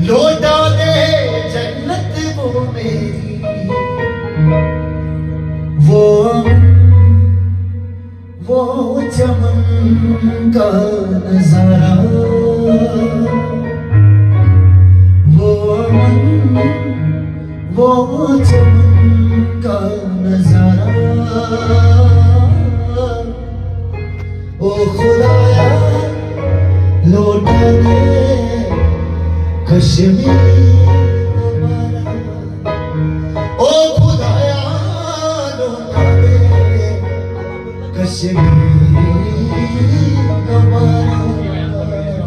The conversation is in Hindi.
लौटा दे जन्नत वो मेरी, वो चमन का नजारा, वो चमन का नजारा। ओ खुदाया लौटा दे कश्मीर हमारा, ओ खुदाया लौटा दे कश्मीर हमारा।